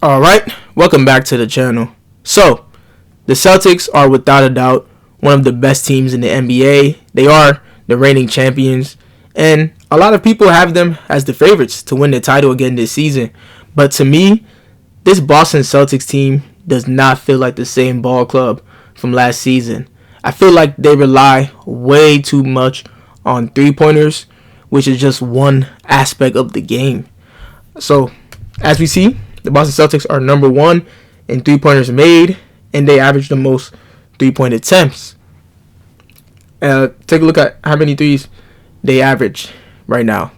Alright, welcome back to the channel. So, the Celtics are without a doubt one of the best teams in the NBA. They are the reigning champions, and a lot of people have them as the favorites to win the title again this season. But to me, this Boston Celtics team does not feel like the same ball club from last season. I feel like they rely way too much on three-pointers, which is just one aspect of the game. So, as we see, the Boston Celtics are number one in three-pointers made, and they average the most three-point attempts. Take a look at how many threes they average right now.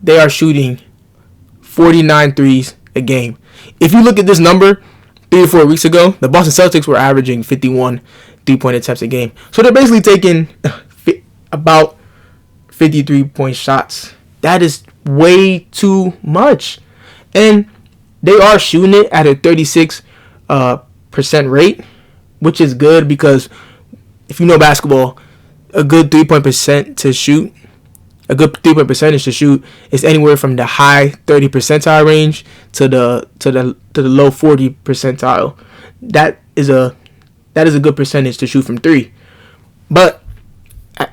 They are shooting 49 threes a game. If you look at this number 3 or 4 weeks ago, the Boston Celtics were averaging 51 three-point attempts a game. So they're basically taking about 53-point shots. That is way too much. And they are shooting it at a 36% rate, which is good because if you know basketball, a good 3-point percentage to shoot is anywhere from the high 30 percentile range to the low 40 percentile. That is a good percentage to shoot from three. But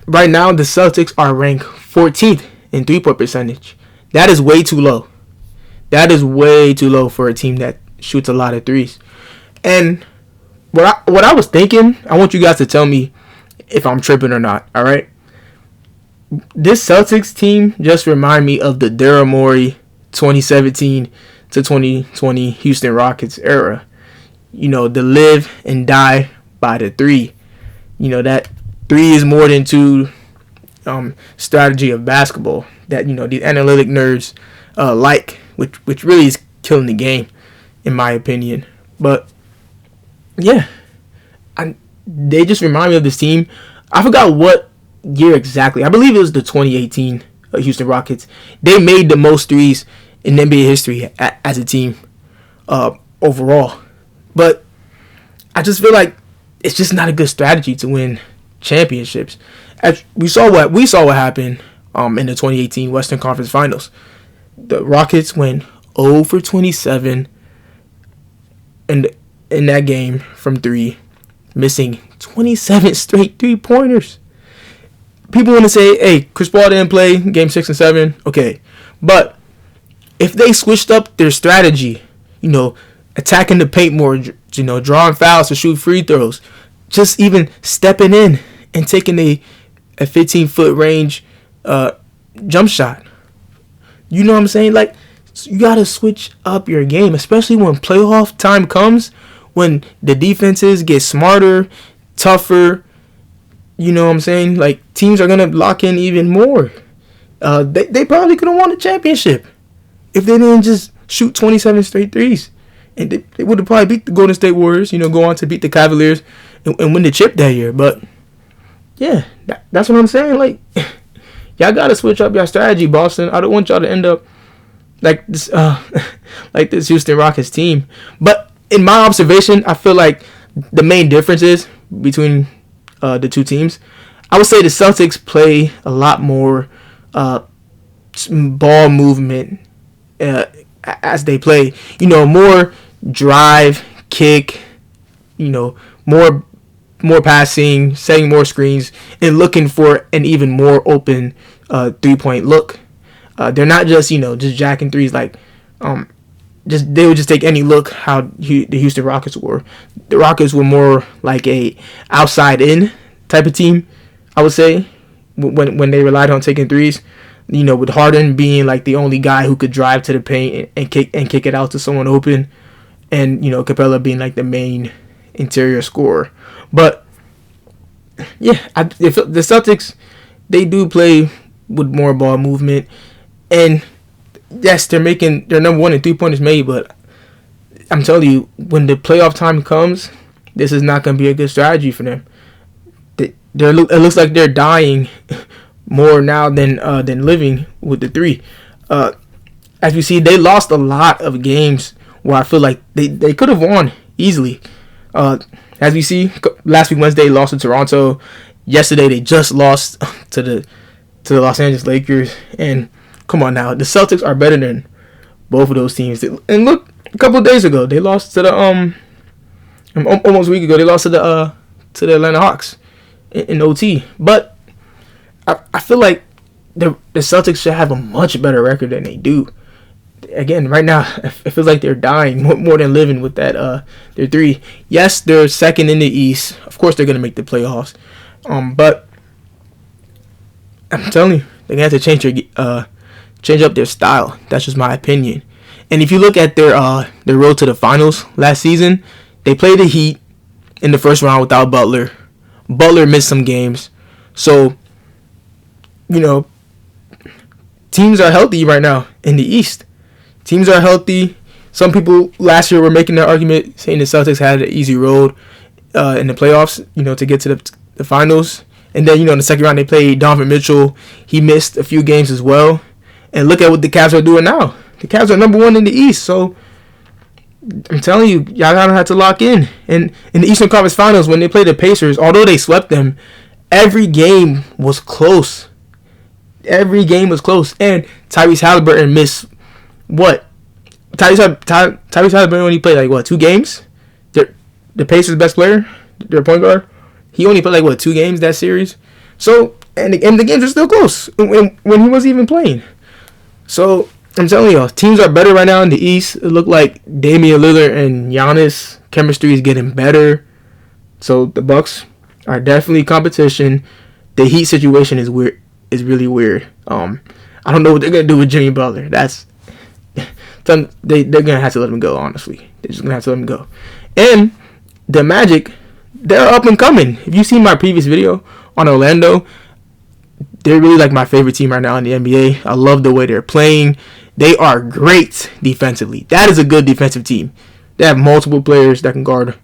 right now the Celtics are ranked 14th in 3-point percentage. That is way too low. That is way too low for a team that shoots a lot of threes. And what I was thinking, I want you guys to tell me if I'm tripping or not, all right? This Celtics team just remind me of the Daryl Morey 2017 to 2020 Houston Rockets era. You know, the live and die by the three. You know, that three is more than two strategy of basketball that, you know, these analytic nerds which really is killing the game, in my opinion. But yeah, they just remind me of this team. I forgot what year exactly. I believe it was the 2018 Houston Rockets. They made the most threes in NBA history as a team overall. But I just feel like it's just not a good strategy to win championships. As we saw what happened in the 2018 Western Conference Finals. The Rockets went 0 for 27 in that game from three, missing 27 straight three-pointers. People want to say, hey, Chris Paul didn't play game 6 and 7. Okay. But if they switched up their strategy, you know, attacking the paint more, you know, drawing fouls to shoot free throws, just even stepping in and taking a 15-foot range jump shot. You know what I'm saying? Like, you got to switch up your game, especially when playoff time comes, when the defenses get smarter, tougher. You know what I'm saying? Like, teams are going to lock in even more. They probably could have won the championship if they didn't just shoot 27 straight threes. And they would have probably beat the Golden State Warriors, you know, go on to beat the Cavaliers and win the chip that year. But, yeah, that's what I'm saying. Like, y'all got to switch up your strategy, Boston. I don't want y'all to end up like this Houston Rockets team. But in my observation, I feel like the main differences between the two teams, I would say the Celtics play a lot more ball movement as they play. You know, more drive, kick, you know, more passing, setting more screens, and looking for an even more open 3-point look. They're not just, you know, just jacking threes like they would just take any look how the Houston Rockets were. The Rockets were more like a outside in type of team, I would say, when they relied on taking threes. You know, with Harden being like the only guy who could drive to the paint and kick it out to someone open, and, you know, Capella being like the main interior scorer. But yeah, the Celtics, they do play with more ball movement, and yes, they're number one in 3-pointers made. But I'm telling you, when the playoff time comes, this is not going to be a good strategy for them. It looks like they're dying more now than living with the three. As we see, they lost a lot of games where I feel like they could have won easily. As we see, last week Wednesday lost to Toronto. Yesterday they just lost to the Los Angeles Lakers. And come on now, the Celtics are better than both of those teams. And look couple of days ago, they lost to the almost a week ago, they lost to the Atlanta Hawks in OT. But I feel like the Celtics should have a much better record than they do. Again, right now, it feels like they're dying more than living with that. They're 3. Yes, they're second in the East. Of course, they're gonna make the playoffs. But I'm telling you, they're gonna have to change up their style. That's just my opinion. And if you look at their road to the finals last season, they played the Heat in the first round without Butler. Butler missed some games, so teams are healthy right now in the East. Teams are healthy. Some people last year were making that argument, saying the Celtics had an easy road in the playoffs, to get to the finals. And then, in the second round, they played Donovan Mitchell. He missed a few games as well. And look at what the Cavs are doing now. The Cavs are number 1 in the East. So, I'm telling you, y'all gotta have to lock in. And in the Eastern Conference Finals, when they played the Pacers, although they swept them, every game was close. Every game was close. And Tyrese Halliburton missed what? Tyrese Halliburton only played 2 games? The Pacers' best player, their point guard, he only played 2 games that series. So, and the games are still close when he wasn't even playing. So, I'm telling y'all, teams are better right now in the East. It looked like Damian Lillard and Giannis chemistry is getting better. So, the Bucks are definitely competition. The Heat situation is weird. Is really weird. I don't know what they're gonna do with Jimmy Butler. They're gonna have to let him go. Honestly, they're just gonna have to let him go. And the Magic, they're up and coming. If you've seen my previous video on Orlando, they're really like my favorite team right now in the NBA. I love the way they're playing. They are great defensively. That is a good defensive team. They have multiple players that can guard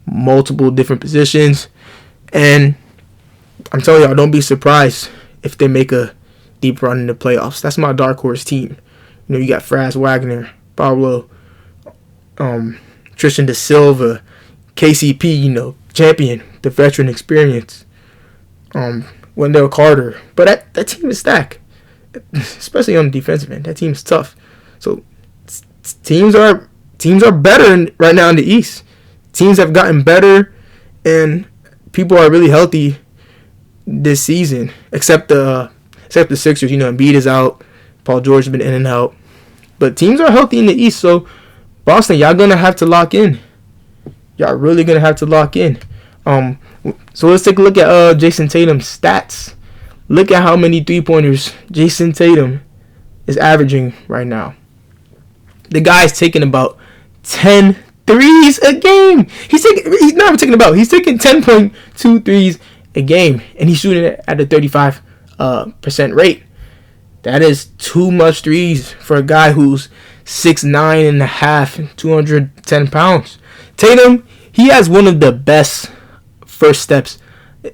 multiple different positions. And I'm telling y'all, don't be surprised if they make a deep run in the playoffs. That's my dark horse team. You got Franz Wagner, Pablo, Tristan Da Silva, KCP, champion, the veteran experience, Wendell Carter. But that team is stacked, especially on the defensive end. That team is tough. So teams are better right now in the East. Teams have gotten better, and people are really healthy this season, except the Sixers. Embiid is out. Paul George has been in and out. But teams are healthy in the East, so Boston, y'all gonna have to lock in. Y'all really gonna have to lock in. So let's take a look at Jason Tatum's stats. Look at how many 3-pointers Jason Tatum is averaging right now. The guy's taking about 10 threes a game. He's not even taking about. He's taking 10.2 threes a game, and he's shooting it at a 35% rate. That is too much threes for a guy who's 6'9 and a half, 210 pounds. Tatum, he has one of the best first steps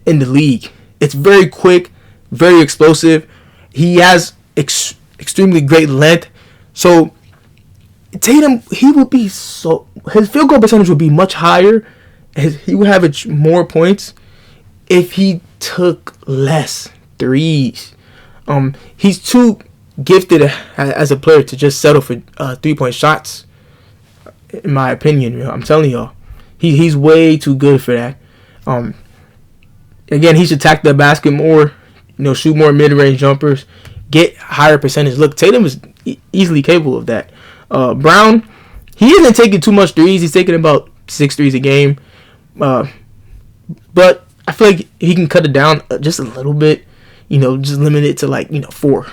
in the league. It's very quick, very explosive. He has extremely great length. So Tatum, his field goal percentage would be much higher. He would have more points if he took less threes. He's too gifted as a player to just settle for 3-point shots, in my opinion. I'm telling y'all, he's way too good for that. Again, he should attack the basket more, shoot more mid-range jumpers, get higher percentage. Look, Tatum is easily capable of that. Brown, he isn't taking too much threes. He's taking about 6 threes a game. But I feel like he can cut it down just a little bit. Just limit it to 4.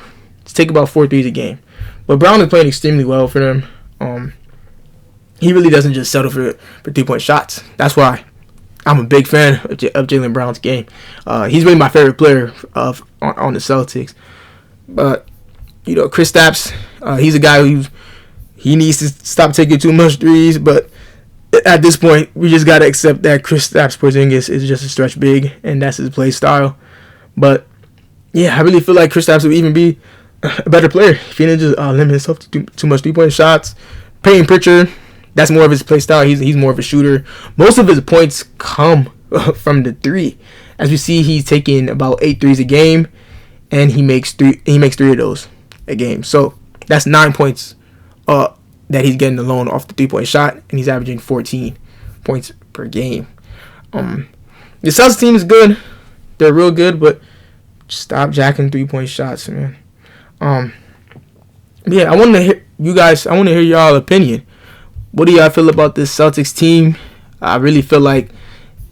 Just take about 4 threes a game. But Brown is playing extremely well for them. He really doesn't just settle for 3-point shots. That's why I'm a big fan of Jaylen Brown's game. He's really my favorite player on the Celtics. But Kristaps, he's a guy he needs to stop taking too much threes. But at this point, we just gotta accept that Kristaps Porzingis is just a stretch big, and that's his play style. But yeah, I really feel like Kristaps would even be a better player if he didn't just limit himself to too much 3-point shots. Payton Pritchard, that's more of his play style. He's more of a shooter. Most of his points come from the 3. As we see, he's taking about 8 threes a game, and he makes 3 of those a game. So that's 9 points that he's getting alone off the 3-point shot, and he's averaging 14 points per game. The Celtics team is good. They're real good, but just stop jacking 3-point shots, man. Yeah, I want to hear you guys. I want to hear y'all opinion. What do y'all feel about this Celtics team? I really feel like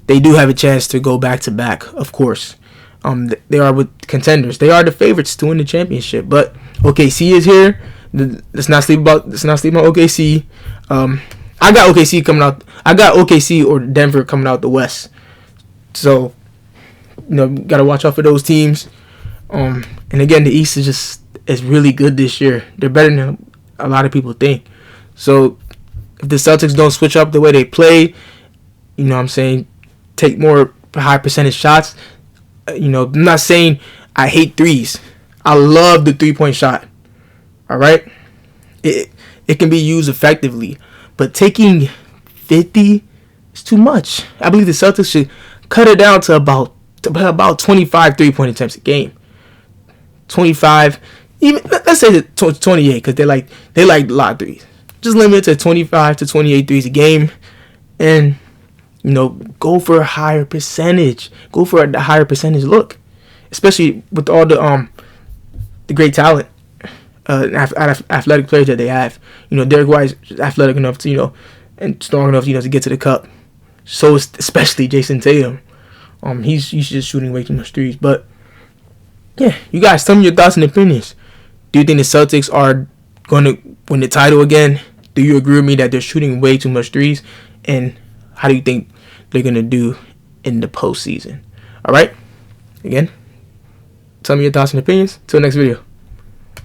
they do have a chance to go back to back. Of course, they are with contenders. They are the favorites to win the championship. But OKC is here. Let's not sleep on OKC. I got OKC coming out. I got OKC or Denver coming out the West. So, gotta watch out for those teams. And again, the East is really good this year. They're better than a lot of people think. So, if the Celtics don't switch up the way they play, take more high percentage shots. I'm not saying I hate threes. I love the 3-point shot. All right, it can be used effectively, but taking 50 is too much. I believe the Celtics should cut it down to about 25 3-point attempts a game. 25, even let's say 28, because they like a lot of threes. Just limit it to 25 to 28 threes a game, and go for a higher percentage. Go for a higher percentage look, especially with all the great talent, athletic players that they have. Derek White is athletic enough to and strong enough to get to the cup. So especially Jason Tatum. He's just shooting way too much threes. But yeah, you guys, tell me your thoughts and opinions. Do you think the Celtics are going to win the title again? Do you agree with me that they're shooting way too much threes? And how do you think they're going to do in the postseason? All right. Again, tell me your thoughts and opinions. Till next video.